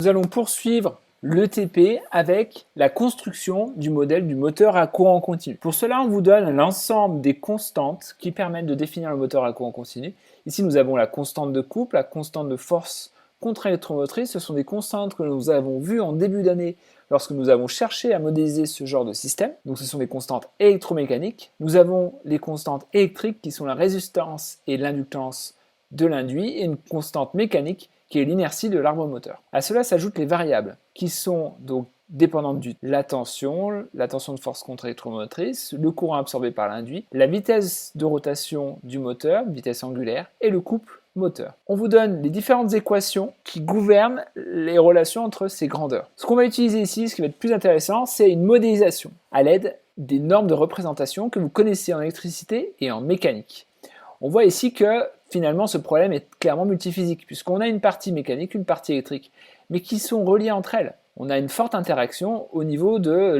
Nous allons poursuivre l'ETP avec la construction du modèle du moteur à courant continu. Pour cela, on vous donne l'ensemble des constantes qui permettent de définir le moteur à courant continu. Ici, nous avons la constante de couple, la constante de force contre-électromotrice. Ce sont des constantes que nous avons vues en début d'année lorsque nous avons cherché à modéliser ce genre de système. Donc ce sont des constantes électromécaniques. Nous avons les constantes électriques qui sont la résistance et l'inductance de l'induit et une constante mécanique qui est l'inertie de l'arbre moteur. À cela s'ajoutent les variables qui sont donc dépendantes de la tension de force contre-électromotrice, le courant absorbé par l'induit, la vitesse de rotation du moteur, vitesse angulaire, et le couple moteur. On vous donne les différentes équations qui gouvernent les relations entre ces grandeurs. Ce qu'on va utiliser ici, ce qui va être plus intéressant, c'est une modélisation à l'aide des normes de représentation que vous connaissez en électricité et en mécanique. On voit ici que finalement ce problème est clairement multiphysique puisqu'on a une partie mécanique, une partie électrique, mais qui sont reliées entre elles. On a une forte interaction au niveau de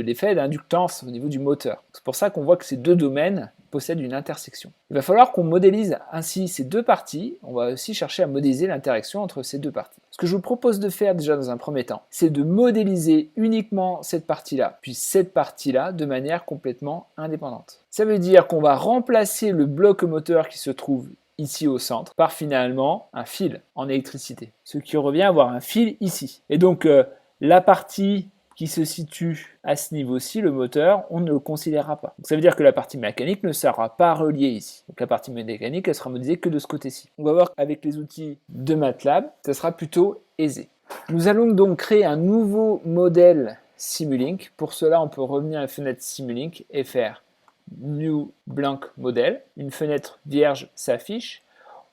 l'effet d'inductance, au niveau du moteur. C'est pour ça qu'on voit que ces deux domaines possèdent une intersection. Il va falloir qu'on modélise ainsi ces deux parties. On va aussi chercher à modéliser l'interaction entre ces deux parties. Ce que je vous propose de faire déjà dans un premier temps, c'est de modéliser uniquement cette partie-là, puis cette partie-là de manière complètement indépendante. Ça veut dire qu'on va remplacer le bloc moteur qui se trouve ici au centre par finalement un fil en électricité, ce qui revient à avoir un fil ici. Et donc la partie qui se situe à ce niveau-ci, le moteur, on ne le considérera pas. Donc ça veut dire que la partie mécanique ne sera pas reliée ici. Donc la partie mécanique, elle sera modélisée que de ce côté-ci. On va voir qu'avec les outils de MATLAB, ça sera plutôt aisé. Nous allons donc créer un nouveau modèle Simulink. Pour cela, on peut revenir à la fenêtre Simulink et faire New Blank Model. Une fenêtre vierge s'affiche.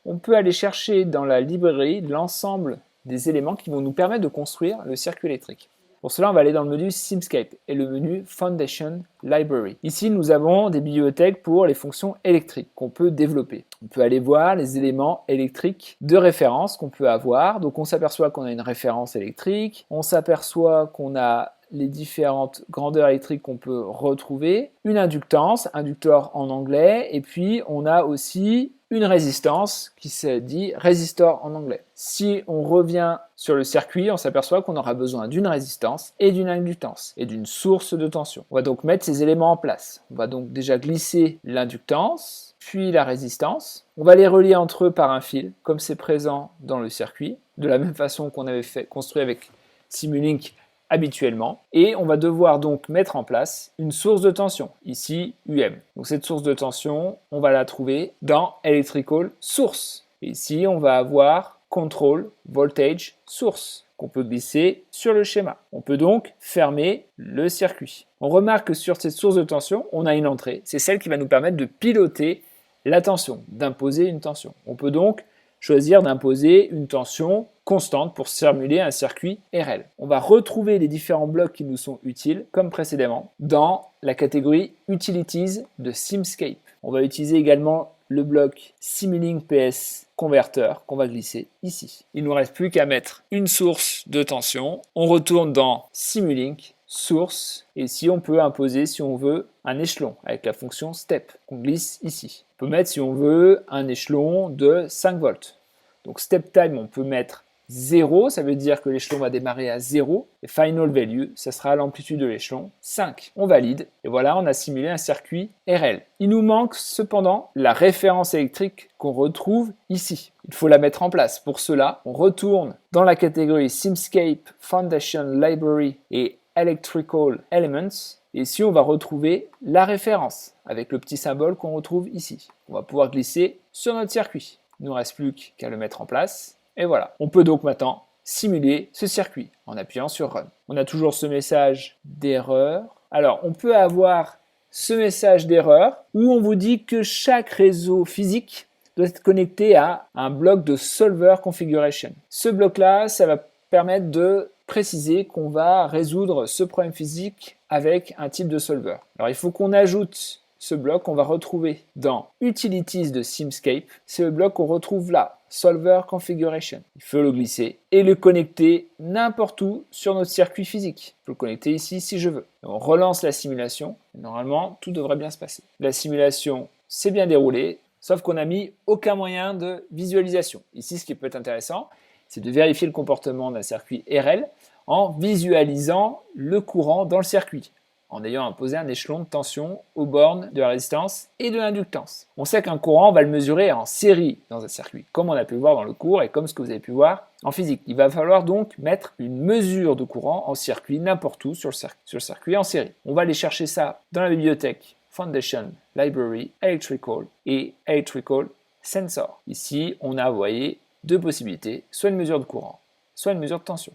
On peut aller chercher dans la librairie l'ensemble des éléments qui vont nous permettre de construire le circuit électrique. Pour cela, on va aller dans le menu Simscape et le menu Foundation Library. Ici, nous avons des bibliothèques pour les fonctions électriques qu'on peut développer. On peut aller voir les éléments électriques de référence qu'on peut avoir. Donc, on s'aperçoit qu'on a une référence électrique. On s'aperçoit qu'on a les différentes grandeurs électriques qu'on peut retrouver. Une inductance, inducteur en anglais. Et puis, on a aussi une résistance qui se dit résistor en anglais. Si on revient sur le circuit, on s'aperçoit qu'on aura besoin d'une résistance et d'une inductance et d'une source de tension. On va donc mettre ces éléments en place. On va donc déjà glisser l'inductance, puis la résistance. On va les relier entre eux par un fil, comme c'est présent dans le circuit, de la même façon qu'on avait construit avec Simulink habituellement, et on va devoir donc mettre en place une source de tension, ici UM. Donc cette source de tension, on va la trouver dans Electrical Source. Et ici, on va avoir Control Voltage Source, qu'on peut glisser sur le schéma. On peut donc fermer le circuit. On remarque que sur cette source de tension, on a une entrée. C'est celle qui va nous permettre de piloter la tension, d'imposer une tension. On peut donc choisir d'imposer une tension constante pour simuler un circuit RL. On va retrouver les différents blocs qui nous sont utiles, comme précédemment, dans la catégorie Utilities de Simscape. On va utiliser également le bloc Simulink PS Converter qu'on va glisser ici. Il ne nous reste plus qu'à mettre une source de tension. On retourne dans Simulink, source, et ici on peut imposer, si on veut, un échelon avec la fonction step qu'on glisse ici. On peut mettre, si on veut, un échelon de 5 volts. Donc step time, on peut mettre 0, ça veut dire que l'échelon va démarrer à 0. Et final value, ça sera l'amplitude de l'échelon 5. On valide, et voilà, on a simulé un circuit RL. Il nous manque cependant la référence électrique qu'on retrouve ici. Il faut la mettre en place. Pour cela, on retourne dans la catégorie Simscape Foundation Library et Electrical Elements. Et ici, on va retrouver la référence avec le petit symbole qu'on retrouve ici. On va pouvoir glisser sur notre circuit. Il ne nous reste plus qu'à le mettre en place. Et voilà. On peut donc maintenant simuler ce circuit en appuyant sur Run. On a toujours ce message d'erreur. Alors, on peut avoir ce message d'erreur où on vous dit que chaque réseau physique doit être connecté à un bloc de Solver Configuration. Ce bloc-là, ça va permettre de préciser qu'on va résoudre ce problème physique avec un type de solver. Alors il faut qu'on ajoute ce bloc qu'on va retrouver dans Utilities de Simscape. C'est le bloc qu'on retrouve là, Solver Configuration. Il faut le glisser et le connecter n'importe où sur notre circuit physique. Je peux le connecter ici si je veux. On relance la simulation. Normalement, tout devrait bien se passer. La simulation s'est bien déroulée, sauf qu'on n'a mis aucun moyen de visualisation. Ici, ce qui peut être intéressant, c'est de vérifier le comportement d'un circuit RL en visualisant le courant dans le circuit, en ayant imposé un échelon de tension aux bornes de la résistance et de l'inductance. On sait qu'un courant, on va le mesurer en série dans un circuit, comme on a pu le voir dans le cours et comme ce que vous avez pu voir en physique. Il va falloir donc mettre une mesure de courant en circuit n'importe où sur le circuit en série. On va aller chercher ça dans la bibliothèque Foundation Library Electrical et Electrical Sensor. Ici, on a, vous voyez, deux possibilités, soit une mesure de courant, soit une mesure de tension.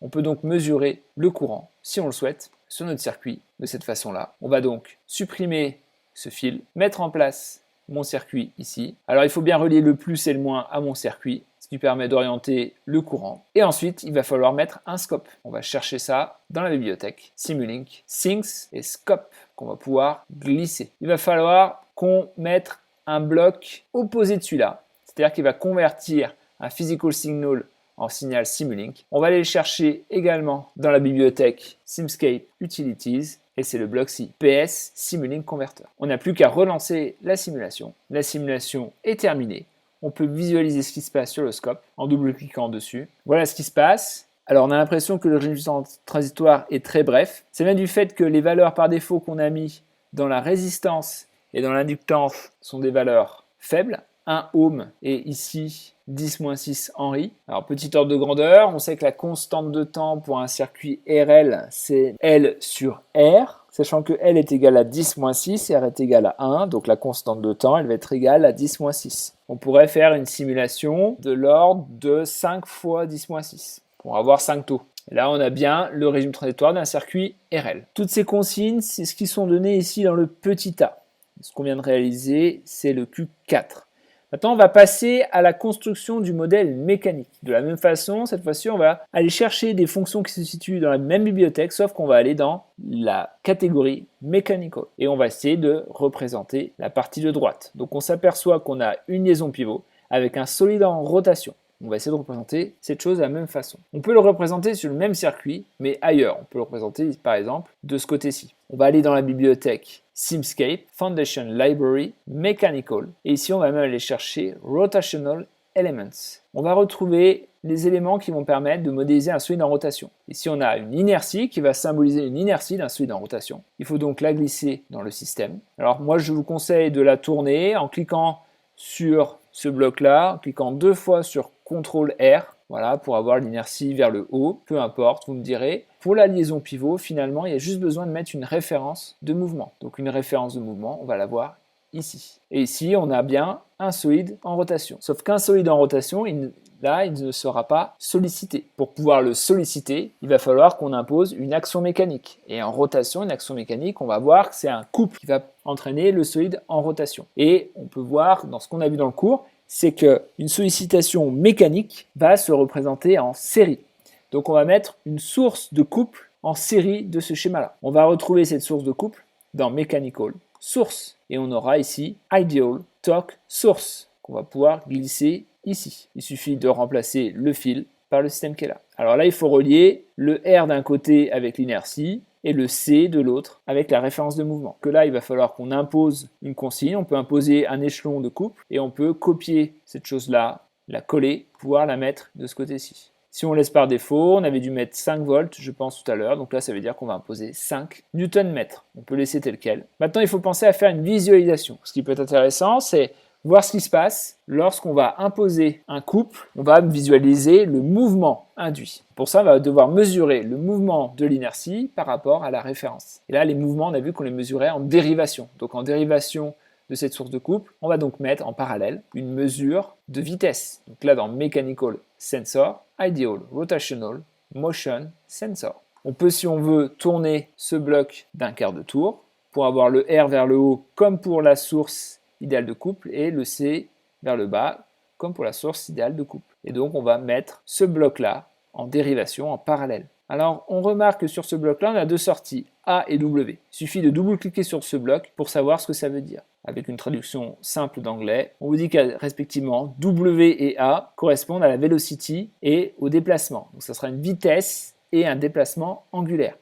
On peut donc mesurer le courant, si on le souhaite, sur notre circuit de cette façon-là. On va donc supprimer ce fil, mettre en place mon circuit ici. Alors il faut bien relier le plus et le moins à mon circuit, ce qui permet d'orienter le courant. Et ensuite, il va falloir mettre un scope. On va chercher ça dans la bibliothèque Simulink, Sinks et Scope, qu'on va pouvoir glisser. Il va falloir qu'on mette un bloc opposé de celui-là, c'est-à-dire qu'il va convertir un physical signal en signal Simulink. On va aller le chercher également dans la bibliothèque Simscape Utilities et c'est le bloc C, PS Simulink Converter. On n'a plus qu'à relancer la simulation. La simulation est terminée. On peut visualiser ce qui se passe sur le scope en double-cliquant dessus. Voilà ce qui se passe. Alors on a l'impression que le régime transitoire est très bref. C'est bien du fait que les valeurs par défaut qu'on a mis dans la résistance et dans l'inductance sont des valeurs faibles. 1 ohm et ici 10-6 Henry. Alors petit ordre de grandeur, on sait que la constante de temps pour un circuit RL c'est L sur R, sachant que L est égal à 10-6, R est égal à 1, donc la constante de temps elle va être égale à 10-6. On pourrait faire une simulation de l'ordre de 5 fois 10-6 pour avoir 5 taux. Et là, on a bien le régime transitoire d'un circuit RL. Toutes ces consignes, c'est ce qui sont données ici dans le petit a. Ce qu'on vient de réaliser, c'est le Q4. Maintenant, on va passer à la construction du modèle mécanique. De la même façon, cette fois-ci, on va aller chercher des fonctions qui se situent dans la même bibliothèque, sauf qu'on va aller dans la catégorie Mechanical. Et on va essayer de représenter la partie de droite. Donc, on s'aperçoit qu'on a une liaison pivot avec un solide en rotation. On va essayer de représenter cette chose de la même façon. On peut le représenter sur le même circuit, mais ailleurs. On peut le représenter, par exemple, de ce côté-ci. On va aller dans la bibliothèque Simscape, Foundation Library, Mechanical. Et ici, on va même aller chercher Rotational Elements. On va retrouver les éléments qui vont permettre de modéliser un solide en rotation. Ici, on a une inertie qui va symboliser une inertie d'un solide en rotation. Il faut donc la glisser dans le système. Alors moi, je vous conseille de la tourner en cliquant sur ce bloc-là, en cliquant 2 fois sur CTRL R, voilà, pour avoir l'inertie vers le haut, peu importe, vous me direz. Pour la liaison pivot, finalement, il y a juste besoin de mettre une référence de mouvement. Donc une référence de mouvement, on va la voir ici. Et ici, on a bien un solide en rotation. Sauf qu'un solide en rotation, là, il ne sera pas sollicité. Pour pouvoir le solliciter, il va falloir qu'on impose une action mécanique. Et en rotation, une action mécanique, on va voir que c'est un couple qui va entraîner le solide en rotation. Et on peut voir, dans ce qu'on a vu dans le cours, c'est qu'une sollicitation mécanique va se représenter en série. Donc on va mettre une source de couple en série de ce schéma-là. On va retrouver cette source de couple dans Mechanical Source. Et on aura ici Ideal Torque Source qu'on va pouvoir glisser ici. Il suffit de remplacer le fil par le système qui est là. Alors là, il faut relier le R d'un côté avec l'inertie et le C de l'autre avec la référence de mouvement. Que là, il va falloir qu'on impose une consigne, on peut imposer un échelon de couple et on peut copier cette chose-là, la coller, pouvoir la mettre de ce côté-ci. Si on laisse par défaut, on avait dû mettre 5 volts, je pense tout à l'heure, donc là ça veut dire qu'on va imposer 5 Newton-mètres. On peut laisser tel quel. Maintenant, il faut penser à faire une visualisation. Ce qui peut être intéressant, c'est voir ce qui se passe lorsqu'on va imposer un couple, on va visualiser le mouvement induit. Pour ça, on va devoir mesurer le mouvement de l'inertie par rapport à la référence. Et là, les mouvements, on a vu qu'on les mesurait en dérivation. Donc en dérivation de cette source de couple, on va donc mettre en parallèle une mesure de vitesse. Donc là, dans Mechanical Sensor, Ideal Rotational Motion Sensor. On peut, si on veut, tourner ce bloc d'un quart de tour pour avoir le R vers le haut comme pour la source idéale de couple et le C vers le bas comme pour la source idéale de couple. Et donc on va mettre ce bloc-là en dérivation, en parallèle. Alors on remarque que sur ce bloc-là, on a deux sorties, A et W. Il suffit de double-cliquer sur ce bloc pour savoir ce que ça veut dire. Avec une traduction simple d'anglais, on vous dit que respectivement W et A correspondent à la velocity et au déplacement. Donc ça sera une vitesse et un déplacement angulaire.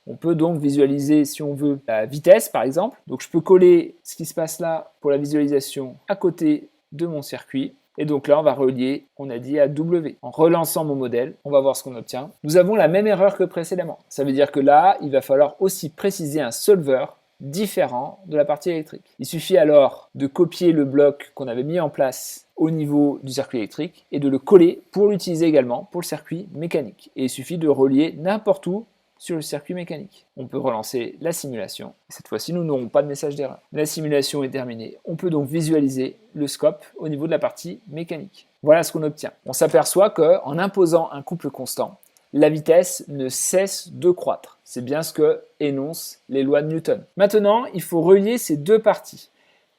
On peut donc visualiser, si on veut, la vitesse par exemple. Donc je peux coller ce qui se passe là pour la visualisation à côté de mon circuit. Et donc là, on va relier, on a dit, à W. En relançant mon modèle, on va voir ce qu'on obtient. Nous avons la même erreur que précédemment. Ça veut dire que là, il va falloir aussi préciser un solver différent de la partie électrique. Il suffit alors de copier le bloc qu'on avait mis en place au niveau du circuit électrique et de le coller pour l'utiliser également pour le circuit mécanique. Et il suffit de relier n'importe où sur le circuit mécanique. On peut relancer la simulation. Cette fois-ci, nous n'aurons pas de message d'erreur. La simulation est terminée. On peut donc visualiser le scope au niveau de la partie mécanique. Voilà ce qu'on obtient. On s'aperçoit qu'en imposant un couple constant, la vitesse ne cesse de croître. C'est bien ce que énoncent les lois de Newton. Maintenant, il faut relier ces deux parties.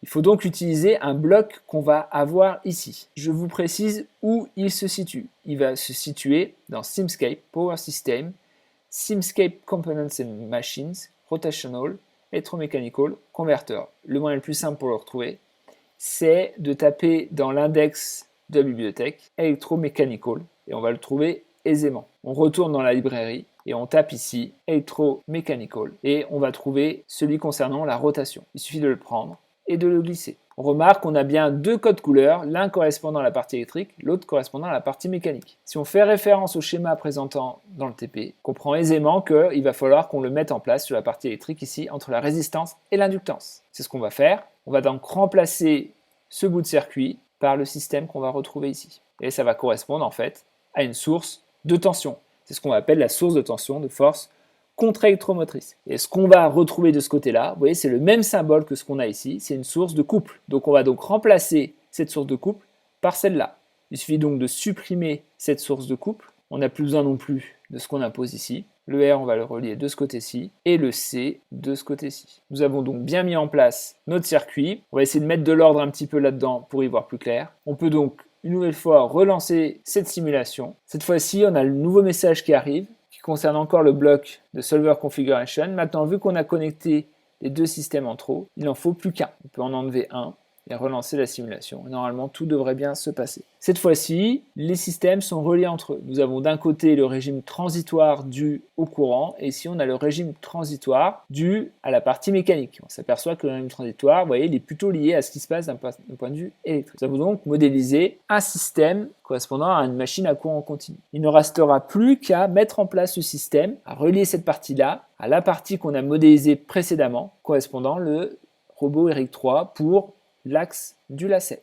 Il faut donc utiliser un bloc qu'on va avoir ici. Je vous précise où il se situe. Il va se situer dans Simscape, Power System, Simscape Components and Machines, Rotational, Electromechanical, Converter. Le moyen le plus simple pour le retrouver, c'est de taper dans l'index de la bibliothèque Electromechanical et on va le trouver aisément. On retourne dans la librairie et on tape ici Electromechanical et on va trouver celui concernant la rotation. Il suffit de le prendre et de le glisser. On remarque qu'on a bien deux codes couleurs, l'un correspondant à la partie électrique, l'autre correspondant à la partie mécanique. Si on fait référence au schéma présentant dans le TP, on comprend aisément qu'il va falloir qu'on le mette en place sur la partie électrique ici, entre la résistance et l'inductance. C'est ce qu'on va faire. On va donc remplacer ce bout de circuit par le système qu'on va retrouver ici. Et ça va correspondre en fait à une source de tension. C'est ce qu'on appelle la source de tension, de force contre-électromotrice. Et ce qu'on va retrouver de ce côté-là, vous voyez, c'est le même symbole que ce qu'on a ici, c'est une source de couple. Donc on va donc remplacer cette source de couple par celle-là. Il suffit donc de supprimer cette source de couple. On n'a plus besoin non plus de ce qu'on impose ici. Le R, on va le relier de ce côté-ci, et le C de ce côté-ci. Nous avons donc bien mis en place notre circuit. On va essayer de mettre de l'ordre un petit peu là-dedans pour y voir plus clair. On peut donc une nouvelle fois relancer cette simulation. Cette fois-ci, on a le nouveau message qui arrive, qui concerne encore le bloc de Solver Configuration. Maintenant, vu qu'on a connecté les deux systèmes entre eux, il n'en faut plus qu'un. On peut en enlever un et relancer la simulation. Normalement, tout devrait bien se passer. Cette fois-ci, les systèmes sont reliés entre eux. Nous avons d'un côté le régime transitoire dû au courant, et ici on a le régime transitoire dû à la partie mécanique. On s'aperçoit que le régime transitoire, vous voyez, il est plutôt lié à ce qui se passe d'un point de vue électrique. Nous avons donc modélisé un système correspondant à une machine à courant continu. Il ne restera plus qu'à mettre en place ce système, à relier cette partie-là à la partie qu'on a modélisée précédemment, correspondant le robot Eric 3 pour l'axe du lacet.